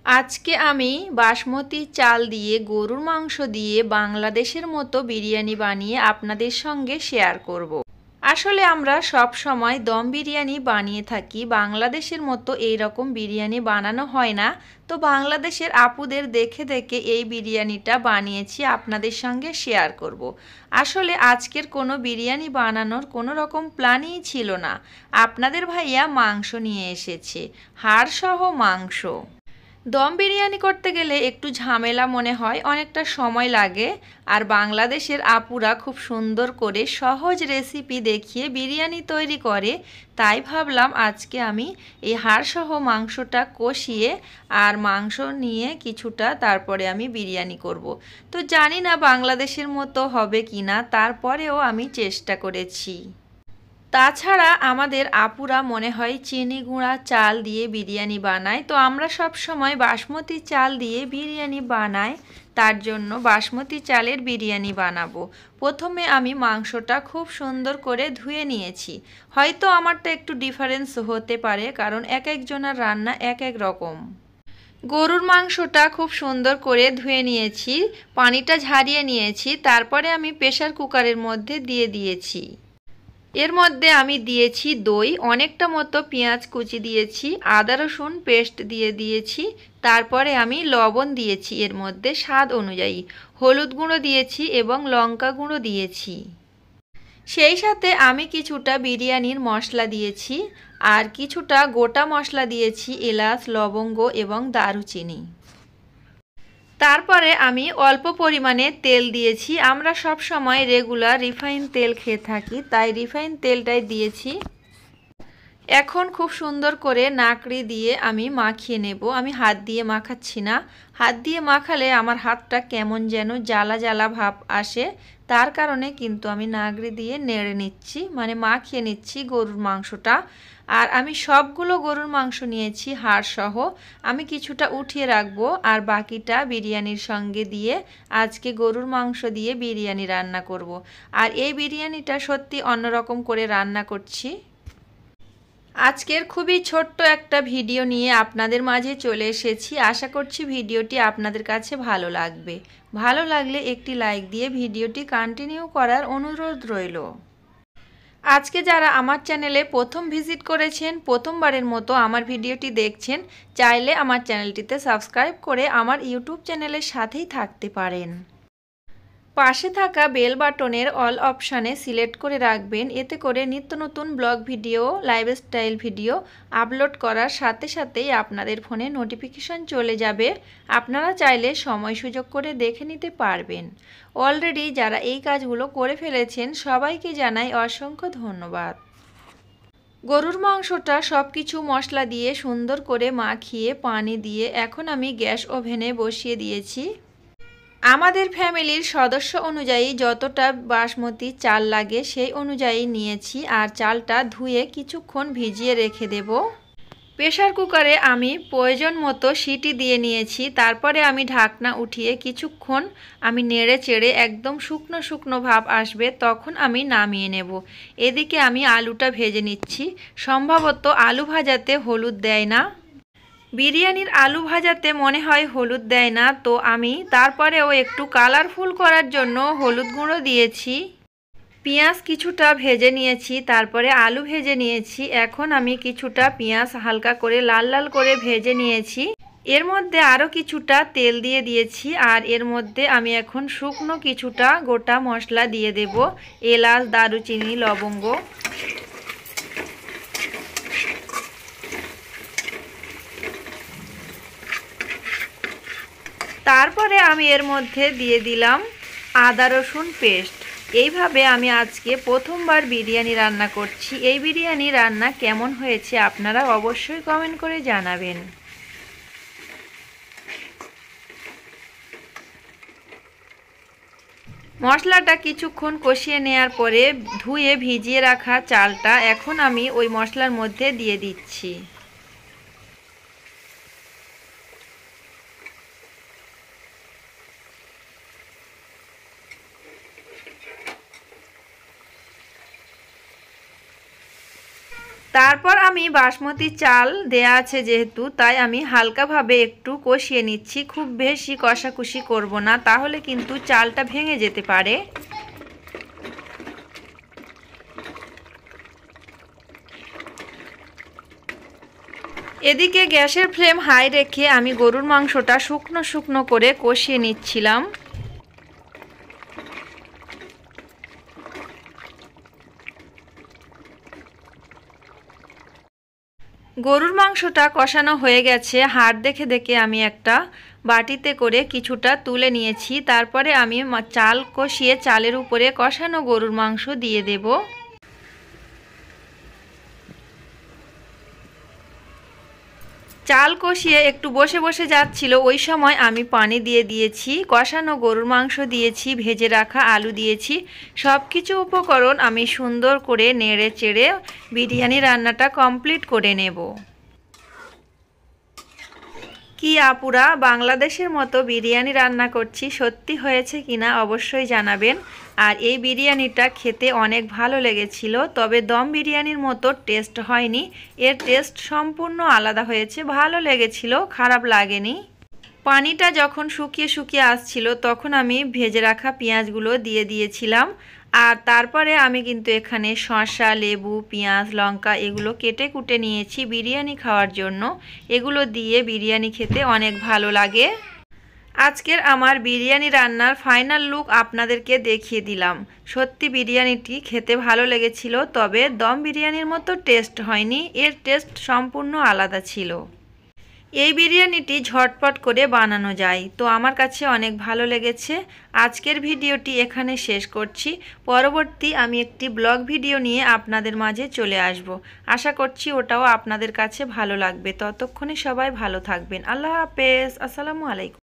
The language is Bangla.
আজকে আমি বাসমতি চাল দিয়ে গরুর মাংস দিয়ে বাংলাদেশের মতো বিরিয়ানি বানিয়ে আপনাদের সঙ্গে শেয়ার করব। আসলে আমরা সব সময় দম বিরিয়ানি বানিয়ে থাকি, বাংলাদেশের মতো এই রকম বিরিয়ানি বানানো হয় না। তো বাংলাদেশের আপুদের দেখে দেখে এই বিরিয়ানিটা বানিয়েছি, আপনাদের সঙ্গে শেয়ার করব। আসলে আজকের কোনো বিরিয়ানি বানানোর কোনো রকম প্ল্যানই ছিল না। আপনাদের ভাইয়া মাংস নিয়ে এসেছে, হাড়সহ মাংস। দম বিরিয়ানি করতে গেলে একটু ঝামেলা মনে হয়, অনেকটা সময় লাগে। আর বাংলাদেশের আপুরা খুব সুন্দর করে সহজ রেসিপি দেখিয়ে বিরিয়ানি তৈরি করে। তাই ভাবলাম আজকে আমি এই হাড়সহ মাংসটা কষিয়ে আর মাংস নিয়ে কিছুটা তারপরে আমি বিরিয়ানি করব। তো জানি না বাংলাদেশের মতো হবে কি না, তারপরেও আমি চেষ্টা করেছি। তাছাড়া আমাদের আপুরা মনে হয় চিনি গুঁড়া চাল দিয়ে বিরিয়ানি বানায়, তো আমরা সব সময় বাসমতি চাল দিয়ে বিরিয়ানি বানাই। তার জন্য বাসমতি চালের বিরিয়ানি বানাবো। প্রথমে আমি মাংসটা খুব সুন্দর করে ধুয়ে নিয়েছি। হয়তো আমারটা একটু ডিফারেন্স হতে পারে, কারণ এক একজনের রান্না এক এক রকম। গরুর মাংসটা খুব সুন্দর করে ধুয়ে নিয়েছি, পানিটা ঝারিয়ে নিয়েছি। তারপরে আমি প্রেসার কুকারের মধ্যে দিয়ে দিয়েছি। এর মধ্যে আমি দিয়েছি দই, অনেকটা মতো পেঁয়াজ কুচি দিয়েছি, আদা রসুন পেস্ট দিয়ে দিয়েছি। তারপরে আমি লবণ দিয়েছি এর মধ্যে স্বাদ অনুযায়ী, হলুদ গুঁড়ো দিয়েছি এবং লঙ্কা গুঁড়ো দিয়েছি। সেই সাথে আমি কিছুটা বিরিয়ানির মশলা দিয়েছি আর কিছুটা গোটা মশলা দিয়েছি, এলাচ, লবঙ্গ এবং দারুচিনি। তারপরে আমি অল্প পরিমাণে তেল দিয়েছি। আমরা সব সময় রেগুলার রিফাইন তেল খেয়ে থাকি, তাই রিফাইন তেলটাই দিয়েছি। এখন খুব সুন্দর করে নাকড়ি দিয়ে আমি মাখিয়ে নেব। আমি হাত দিয়ে মাখাচ্ছি না, হাত দিয়ে মাখালে আমার হাতটা কেমন যেন জ্বালা জ্বালা ভাব আসে। তার কারণে কিন্তু আমি নাকড়ি দিয়ে নেড়ে নিচ্ছি, মানে মাখিয়ে নিচ্ছি গরুর মাংসটা। আর আমি সবগুলো গরুর মাংস নিয়েছি হাড় সহ, আমি কিছুটা উঠিয়ে রাখবো আর বাকিটা বিরিয়ানির সঙ্গে দিয়ে আজকে গরুর মাংস দিয়ে বিরিয়ানি রান্না করব। আর এই বিরিয়ানিটা সত্যি অন্যরকম করে রান্না করছি। আজকের খুবই ছোট্ট একটা ভিডিও নিয়ে আপনাদের মাঝে চলে এসেছি। আশা করছি ভিডিওটি আপনাদের কাছে ভালো লাগবে। ভালো লাগলে একটি লাইক দিয়ে ভিডিওটি কন্টিনিউ করার অনুরোধ রইল। আজকে যারা আমার চ্যানেলে প্রথম ভিজিট করেছেন, প্রথমবারের মতো আমার ভিডিওটি দেখছেন, চাইলে আমার চ্যানেলটিতে সাবস্ক্রাইব করে আমার ইউটিউব চ্যানেলের সাথেই থাকতে পারেন। পাশে থাকা বেল বাটনের অল অপশানে সিলেক্ট করে রাখবেন, এতে করে নিত্য নতুন blog video, lifestyle video upload করার সাথে সাথেই আপনাদের ফোনে নোটিফিকেশান চলে যাবে। আপনারা চাইলে সময় সুযোগ করে দেখে নিতে পারবেন। অলরেডি যারা এই কাজগুলো করে ফেলেছেন সবাইকে জানাই অসংখ্য ধন্যবাদ। গরুর মাংসটা সব কিছু মশলা দিয়ে সুন্দর করে মাখিয়ে পানি দিয়ে এখন আমি গ্যাস ওভেনে বসিয়ে দিয়েছি। আমাদের ফ্যামিলির সদস্য অনুযায়ী যতটা বাসমতি চাল লাগে সেই অনুযায়ী নিয়েছি আর চালটা ধুয়ে কিছুক্ষণ ভিজিয়ে রেখে দেব। প্রেসার কুকারে আমি প্রয়োজন মতো সিটি দিয়ে নিয়েছি। তারপরে আমি ঢাকনা উঠিয়ে কিছুক্ষণ আমি নেড়ে চেড়ে একদম শুকনো শুকনো ভাব আসবে তখন আমি নামিয়ে নেব। এদিকে আমি আলুটা ভেজে নিচ্ছি। সম্ভবত আলু ভাজাতে হলুদ দেয় না, বিরিয়ানির আলু ভাজাতে মনে হয় হলুদ দেয় না, তো আমি তারপরেও একটু কালারফুল করার জন্য হলুদ গুঁড়ো দিয়েছি। পেঁয়াজ কিছুটা ভেজে নিয়েছি, তারপরে আলু ভেজে নিয়েছি। এখন আমি কিছুটা পেঁয়াজ হালকা করে লাল লাল করে ভেজে নিয়েছি। এর মধ্যে আরও কিছুটা তেল দিয়ে দিয়েছি আর এর মধ্যে আমি এখন শুকনো কিছুটা গোটা মশলা দিয়ে দেব, এলাচ, দারুচিনি, লবঙ্গ। তারপরে আমি এর মধ্যে দিয়ে দিলাম আদা রসুন পেস্ট। এইভাবে আমি আজকে প্রথমবার বিরিয়ানি রান্না করছি। এই বিরিয়ানি রান্না কেমন হয়েছে আপনারা অবশ্যই কমেন্ট করে জানাবেন। মশলাটা কিছুক্ষণ কষিয়ে নেওয়ার পরে ধুয়ে ভিজিয়ে রাখা চালটা এখন আমি ওই মশলার মধ্যে দিয়ে দিচ্ছি। তারপর আমি বাসমতি চাল দেয়া আছে যেহেতু, তাই আমি হালকাভাবে একটু কষিয়ে নিচ্ছি। খুব বেশি কষাকষি করব না, তাহলে কিন্তু চালটা ভেঙে যেতে পারে। এদিকে গ্যাসের ফ্লেম হাই রেখে আমি গরুর মাংসটা শুকনো শুকনো করে কষিয়ে নিচ্ছিলাম। গরুর মাংসটা কষানো হয়ে গেছে। হাড় দেখে দেখে আমি একটা বাটিতে করে কিছুটা তুলে নিয়েছি। তারপরে আমি চাল কষিয়ে চালের উপরে কষানো গরুর মাংস দিয়ে দেব। চাল কষিয়ে একটু বসে বসে যাচ্ছিল, ওই সময় আমি পানি দিয়ে দিয়েছি, কষানো গরুর মাংস দিয়েছি, ভেজে রাখা আলু দিয়েছি। সব কিছু উপকরণ আমি সুন্দর করে নেড়ে চেড়ে বিরিয়ানি রান্নাটা কমপ্লিট করে নেব। কি আপুরা, বাংলাদেশের মতো বিরিয়ানি রান্না করছি, সত্যি হয়েছে কিনা অবশ্যই জানাবেন। আর এই বিরিয়ানিটা খেতে অনেক ভালো লেগেছিল, তবে দম বিরিয়ানির মতো টেস্ট হয়নি। এর টেস্ট সম্পূর্ণ আলাদা হয়েছে, ভালো লেগেছিল, খারাপ লাগেনি। পানিটা যখন শুকিয়ে শুকিয়ে আসছিল তখন আমি ভেজে রাখা পেঁয়াজগুলো দিয়ে দিয়েছিলাম। আর তারপরে আমি কিন্তু এখানে শসা, লেবু, পেঁয়াজ, লঙ্কা এগুলো কেটে কুটে নিয়েছি বিরিয়ানি খাওয়ার জন্য। এগুলো দিয়ে বিরিয়ানি খেতে অনেক ভালো লাগে। আজকের আমার বিরিয়ানি রান্নার ফাইনাল লুক আপনাদেরকে দেখিয়ে দিলাম। সত্যি বিরিয়ানিটি খেতে ভালো লেগেছিল, তবে দম বিরিয়ানির মতো টেস্ট হয়নি। এর টেস্ট সম্পূর্ণ আলাদা ছিল। এই বিরিয়ানিটি ঝটপট করে বানানো যায়, তো আমার কাছে অনেক ভালো লেগেছে। আজকের ভিডিওটি এখানে শেষ করছি। পরবর্তী আমি একটি ব্লগ ভিডিও নিয়ে আপনাদের মাঝে চলে আসব। আশা করছি ওটাও আপনাদের কাছে ভালো লাগবে। ততক্ষণে সবাই ভালো থাকবেন। আল্লাহ হাফেজ। আসসালামু আলাইকুম।